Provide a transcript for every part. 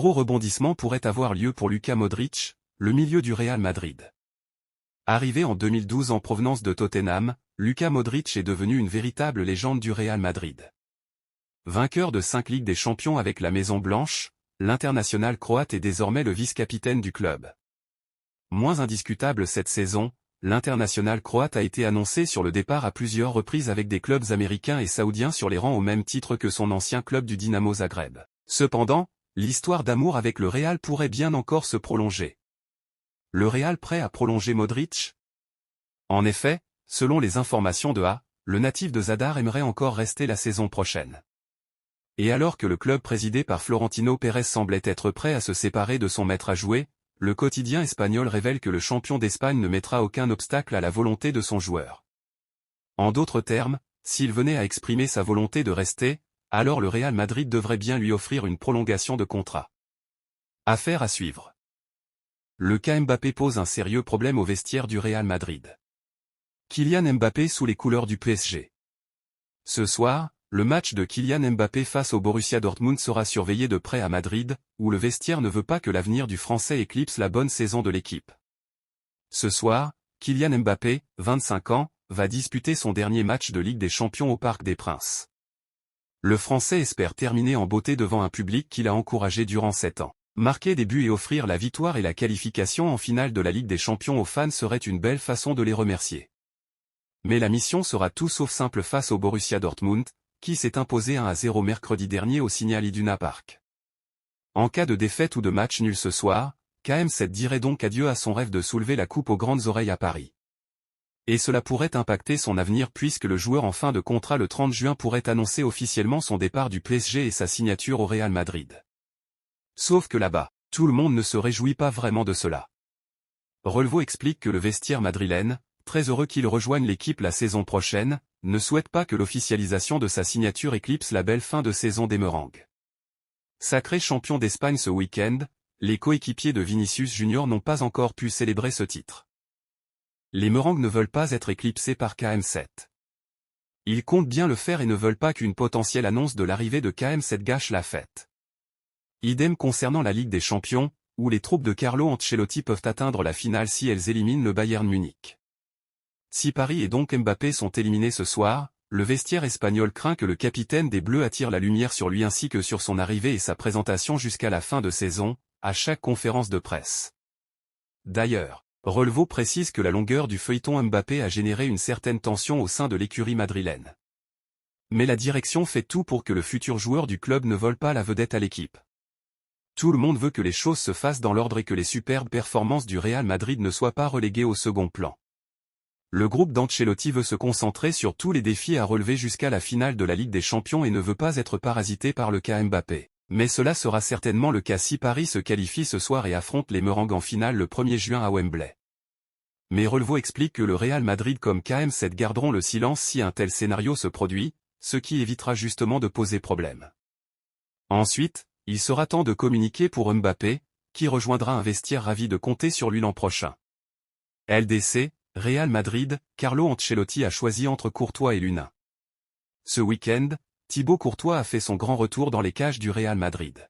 gros rebondissement pourrait avoir lieu pour Luka Modric, le milieu du Real Madrid. Arrivé en 2012 en provenance de Tottenham, Luka Modric est devenu une véritable légende du Real Madrid. Vainqueur de 5 Ligues des Champions avec la Maison Blanche, l'international croate est désormais le vice-capitaine du club. Moins indiscutable cette saison, l'international croate a été annoncé sur le départ à plusieurs reprises avec des clubs américains et saoudiens sur les rangs au même titre que son ancien club du Dinamo Zagreb. Cependant, l'histoire d'amour avec le Real pourrait bien encore se prolonger. Le Real prêt à prolonger Modric? En effet, selon les informations de A, le natif de Zadar aimerait encore rester la saison prochaine. Et alors que le club présidé par Florentino Pérez semblait être prêt à se séparer de son maître à jouer, le quotidien espagnol révèle que le champion d'Espagne ne mettra aucun obstacle à la volonté de son joueur. En d'autres termes, s'il venait à exprimer sa volonté de rester, alors le Real Madrid devrait bien lui offrir une prolongation de contrat. Affaire à suivre. Le cas Mbappé pose un sérieux problème au vestiaire du Real Madrid. Kylian Mbappé sous les couleurs du PSG. Ce soir, le match de Kylian Mbappé face au Borussia Dortmund sera surveillé de près à Madrid, où le vestiaire ne veut pas que l'avenir du Français éclipse la bonne saison de l'équipe. Ce soir, Kylian Mbappé, 25 ans, va disputer son dernier match de Ligue des Champions au Parc des Princes. Le Français espère terminer en beauté devant un public qu'il a encouragé durant 7 ans. Marquer des buts et offrir la victoire et la qualification en finale de la Ligue des Champions aux fans serait une belle façon de les remercier. Mais la mission sera tout sauf simple face au Borussia Dortmund, qui s'est imposé 1-0 mercredi dernier au Signal Iduna Park. En cas de défaite ou de match nul ce soir, KM7 dirait donc adieu à son rêve de soulever la coupe aux grandes oreilles à Paris. Et cela pourrait impacter son avenir puisque le joueur en fin de contrat le 30 juin pourrait annoncer officiellement son départ du PSG et sa signature au Real Madrid. Sauf que là-bas, tout le monde ne se réjouit pas vraiment de cela. Relevo explique que le vestiaire madrilène, très heureux qu'il rejoigne l'équipe la saison prochaine, ne souhaite pas que l'officialisation de sa signature éclipse la belle fin de saison des Merengues. Sacré champion d'Espagne ce week-end, les coéquipiers de Vinicius Junior n'ont pas encore pu célébrer ce titre. Les Merengues ne veulent pas être éclipsés par KM7. Ils comptent bien le faire et ne veulent pas qu'une potentielle annonce de l'arrivée de KM7 gâche la fête. Idem concernant la Ligue des Champions, où les troupes de Carlo Ancelotti peuvent atteindre la finale si elles éliminent le Bayern Munich. Si Paris et donc Mbappé sont éliminés ce soir, le vestiaire espagnol craint que le capitaine des Bleus attire la lumière sur lui ainsi que sur son arrivée et sa présentation jusqu'à la fin de saison, à chaque conférence de presse. D'ailleurs, Relevo précise que la longueur du feuilleton Mbappé a généré une certaine tension au sein de l'écurie madrilène. Mais la direction fait tout pour que le futur joueur du club ne vole pas la vedette à l'équipe. Tout le monde veut que les choses se fassent dans l'ordre et que les superbes performances du Real Madrid ne soient pas reléguées au second plan. Le groupe d'Ancelotti veut se concentrer sur tous les défis à relever jusqu'à la finale de la Ligue des Champions et ne veut pas être parasité par le cas Mbappé. Mais cela sera certainement le cas si Paris se qualifie ce soir et affronte les Merengues en finale le 1er juin à Wembley. Mais Relevo explique que le Real Madrid comme KM7 garderont le silence si un tel scénario se produit, ce qui évitera justement de poser problème. Ensuite, il sera temps de communiquer pour Mbappé, qui rejoindra un vestiaire ravi de compter sur lui l'an prochain. LDC, Real Madrid, Carlo Ancelotti a choisi entre Courtois et Lunin. Ce week-end, Thibaut Courtois a fait son grand retour dans les cages du Real Madrid.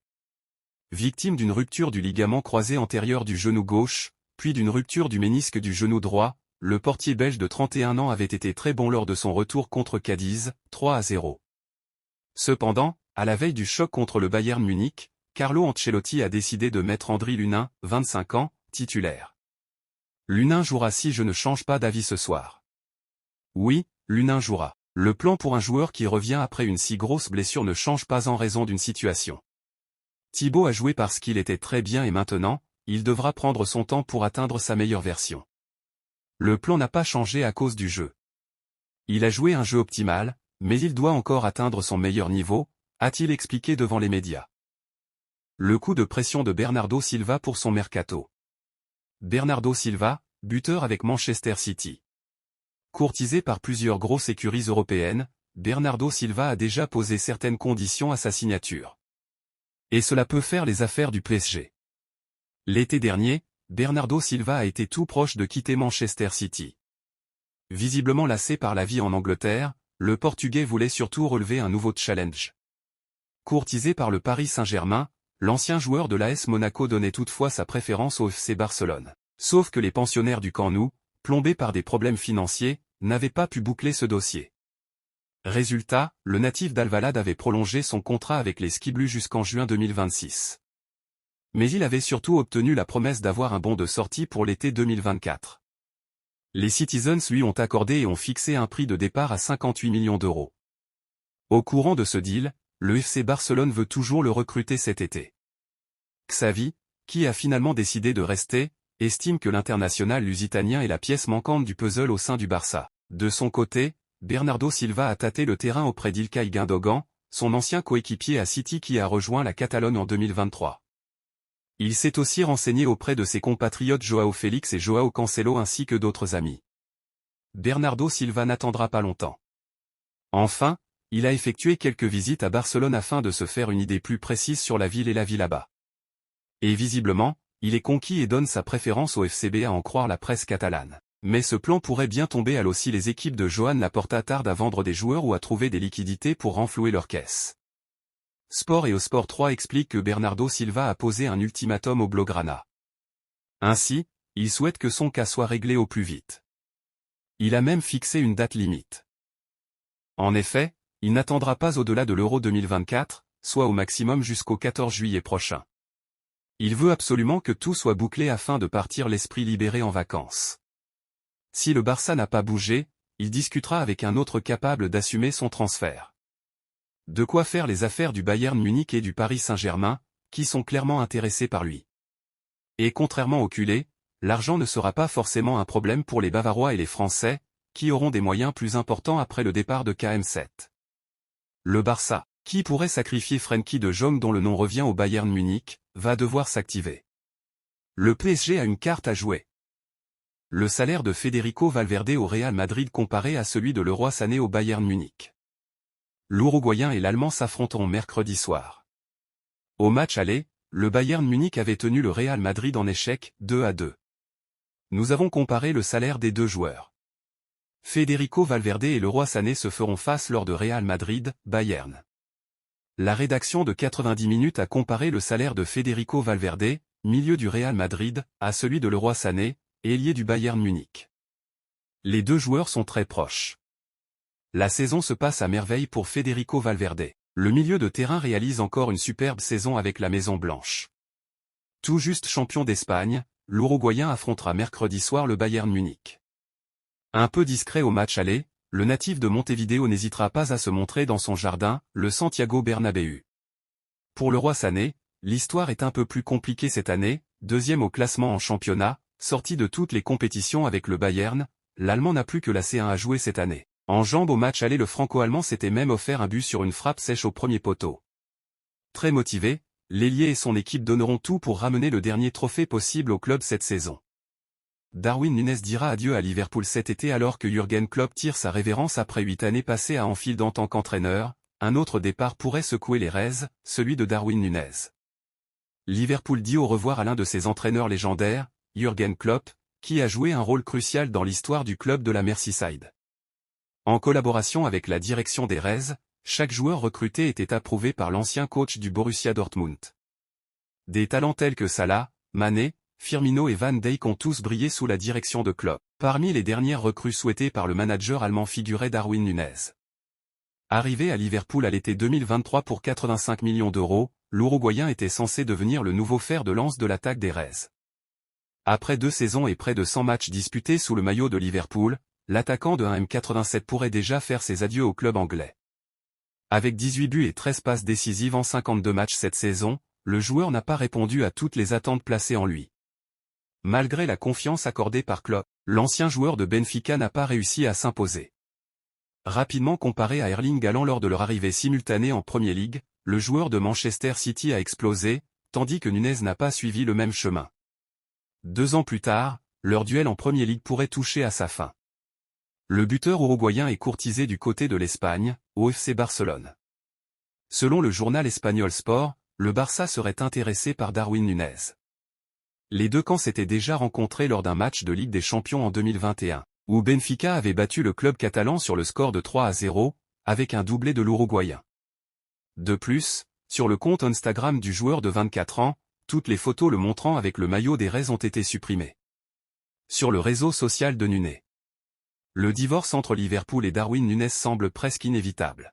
Victime d'une rupture du ligament croisé antérieur du genou gauche, puis d'une rupture du ménisque du genou droit, le portier belge de 31 ans avait été très bon lors de son retour contre Cadiz, 3-0. Cependant, à la veille du choc contre le Bayern Munich, Carlo Ancelotti a décidé de mettre Andriy Lunin, 25 ans, titulaire. Lunin jouera si je ne change pas d'avis ce soir. Oui, Lunin jouera. Le plan pour un joueur qui revient après une si grosse blessure ne change pas en raison d'une situation. Thibaut a joué parce qu'il était très bien et maintenant, il devra prendre son temps pour atteindre sa meilleure version. Le plan n'a pas changé à cause du jeu. Il a joué un jeu optimal, mais il doit encore atteindre son meilleur niveau, a-t-il expliqué devant les médias. Le coup de pression de Bernardo Silva pour son mercato. Bernardo Silva, buteur avec Manchester City. Courtisé par plusieurs grosses écuries européennes, Bernardo Silva a déjà posé certaines conditions à sa signature. Et cela peut faire les affaires du PSG. L'été dernier, Bernardo Silva a été tout proche de quitter Manchester City. Visiblement lassé par la vie en Angleterre, le Portugais voulait surtout relever un nouveau challenge. Courtisé par le Paris Saint-Germain, l'ancien joueur de l'AS Monaco donnait toutefois sa préférence au FC Barcelone. Sauf que les pensionnaires du Camp Nou, plombés par des problèmes financiers, n'avaient pas pu boucler ce dossier. Résultat, le natif d'Alvalade avait prolongé son contrat avec les Skiblus jusqu'en juin 2026. Mais il avait surtout obtenu la promesse d'avoir un bon de sortie pour l'été 2024. Les Citizens lui ont accordé et ont fixé un prix de départ à 58 millions d'euros. Au courant de ce deal, le FC Barcelone veut toujours le recruter cet été. Xavi, qui a finalement décidé de rester, estime que l'international lusitanien est la pièce manquante du puzzle au sein du Barça. De son côté, Bernardo Silva a tâté le terrain auprès d'Ilkay Gündogan, son ancien coéquipier à City qui a rejoint la Catalogne en 2023. Il s'est aussi renseigné auprès de ses compatriotes Joao Félix et Joao Cancelo ainsi que d'autres amis. Bernardo Silva n'attendra pas longtemps. Enfin, il a effectué quelques visites à Barcelone afin de se faire une idée plus précise sur la ville et la vie là-bas. Et visiblement, il est conquis et donne sa préférence au FCB à en croire la presse catalane. Mais ce plan pourrait bien tomber à l'eau si les équipes de Joan Laporta tardent à vendre des joueurs ou à trouver des liquidités pour renflouer leur caisse. Sport et Eurosport 3 explique que Bernardo Silva a posé un ultimatum au Blaugrana. Ainsi, il souhaite que son cas soit réglé au plus vite. Il a même fixé une date limite. En effet, il n'attendra pas au-delà de l'Euro 2024, soit au maximum jusqu'au 14 juillet prochain. Il veut absolument que tout soit bouclé afin de partir l'esprit libéré en vacances. Si le Barça n'a pas bougé, il discutera avec un autre capable d'assumer son transfert. De quoi faire les affaires du Bayern Munich et du Paris Saint-Germain, qui sont clairement intéressés par lui. Et contrairement au culé, l'argent ne sera pas forcément un problème pour les Bavarois et les Français, qui auront des moyens plus importants après le départ de KM7. Le Barça, qui pourrait sacrifier Frenkie de Jong dont le nom revient au Bayern Munich, va devoir s'activer. Le PSG a une carte à jouer. Le salaire de Federico Valverde au Real Madrid comparé à celui de Leroy Sané au Bayern Munich. L'Uruguayen et l'Allemand s'affronteront mercredi soir. Au match aller, le Bayern Munich avait tenu le Real Madrid en échec, 2-2. Nous avons comparé le salaire des deux joueurs. Federico Valverde et Leroy Sané se feront face lors de Real Madrid, Bayern. La rédaction de 90 minutes a comparé le salaire de Federico Valverde, milieu du Real Madrid, à celui de Leroy Sané, ailier du Bayern Munich. Les deux joueurs sont très proches. La saison se passe à merveille pour Federico Valverde. Le milieu de terrain réalise encore une superbe saison avec la Maison Blanche. Tout juste champion d'Espagne, l'Uruguayen affrontera mercredi soir le Bayern Munich. Un peu discret au match aller, le natif de Montevideo n'hésitera pas à se montrer dans son jardin, le Santiago Bernabéu. Pour Leroy Sané, l'histoire est un peu plus compliquée cette année, deuxième au classement en championnat, sorti de toutes les compétitions avec le Bayern, l'Allemand n'a plus que la C1 à jouer cette année. En jambes au match aller le Franco-Allemand s'était même offert un but sur une frappe sèche au premier poteau. Très motivé, l'ailier et son équipe donneront tout pour ramener le dernier trophée possible au club cette saison. Darwin Núñez dira adieu à Liverpool cet été alors que Jürgen Klopp tire sa révérence après 8 années passées à Anfield en tant qu'entraîneur. Un autre départ pourrait secouer les Reds, celui de Darwin Núñez. Liverpool dit au revoir à l'un de ses entraîneurs légendaires, Jürgen Klopp, qui a joué un rôle crucial dans l'histoire du club de la Merseyside. En collaboration avec la direction des Reds, chaque joueur recruté était approuvé par l'ancien coach du Borussia Dortmund. Des talents tels que Salah, Mané, Firmino et Van Dijk ont tous brillé sous la direction de Klopp. Parmi les dernières recrues souhaitées par le manager allemand figurait Darwin Núñez. Arrivé à Liverpool à l'été 2023 pour 85 millions d'euros, l'Uruguayen était censé devenir le nouveau fer de lance de l'attaque des Reds. Après 2 saisons et près de 100 matchs disputés sous le maillot de Liverpool, l'attaquant de 1m87 pourrait déjà faire ses adieux au club anglais. Avec 18 buts et 13 passes décisives en 52 matchs cette saison, le joueur n'a pas répondu à toutes les attentes placées en lui. Malgré la confiance accordée par Klopp, l'ancien joueur de Benfica n'a pas réussi à s'imposer. Rapidement comparé à Erling Haaland lors de leur arrivée simultanée en Premier League, le joueur de Manchester City a explosé, tandis que Núñez n'a pas suivi le même chemin. 2 ans plus tard, leur duel en Premier League pourrait toucher à sa fin. Le buteur uruguayen est courtisé du côté de l'Espagne, au FC Barcelone. Selon le journal espagnol Sport, le Barça serait intéressé par Darwin Núñez. Les deux camps s'étaient déjà rencontrés lors d'un match de Ligue des Champions en 2021, où Benfica avait battu le club catalan sur le score de 3-0, avec un doublé de l'Uruguayen. De plus, Sur le compte Instagram du joueur de 24 ans, toutes les photos le montrant avec le maillot des Rays ont été supprimées. Sur le réseau social de Nunez. Le divorce entre Liverpool et Darwin Núñez semble presque inévitable.